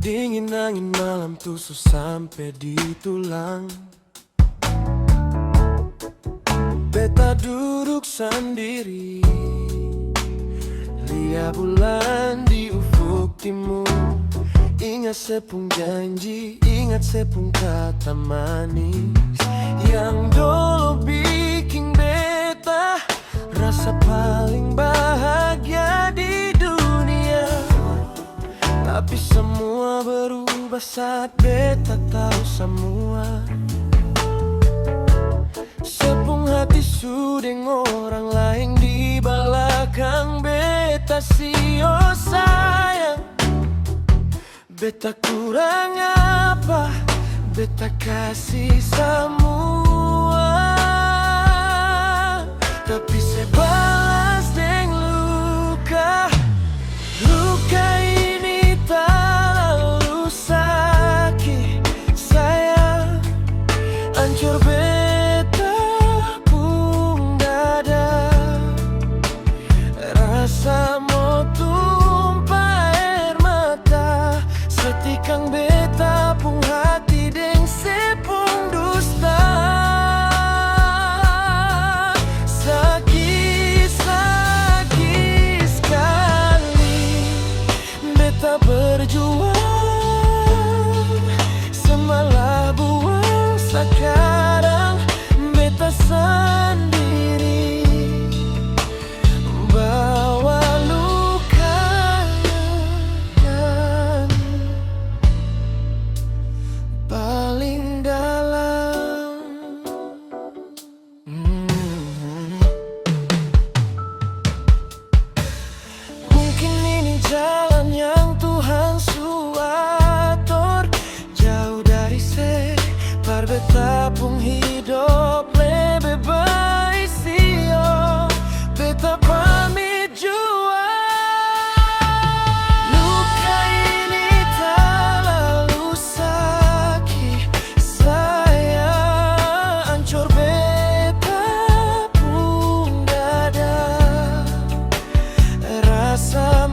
Dingin angin malam tusuk sampai di tulang. Beta duduk sendiri, lihat bulan di ufuk timur. Ingat sepung janji, ingat sepung kata manis yang dulu bikin beta rasa paling bahagia di dunia. Tapi semua berubah saat beta tahu semua. Sepung hati sudeng orang lain di belakang beta. Oh sayang, beta kurang apa? Beta kasih semua, tapi saya balas deng luka. Luka ini tak lalu sakit, sayang. Hancur beta pun dada, rasa mau tumpah air mata. Setikang beta pun hati deng sepung dusta. Sakit, sakit sekali. Beta berjuang, semalah buang. Sekarang beta sendiri, bawa luka yang paling dalam. Mungkin ini jalan yang Tuhan suatur, jauh dari par beta pun hidup lebih baik sio. Beta pamit jua. Luka ini tak lalu sakit, sayang. Hancur beta pun dada, rasa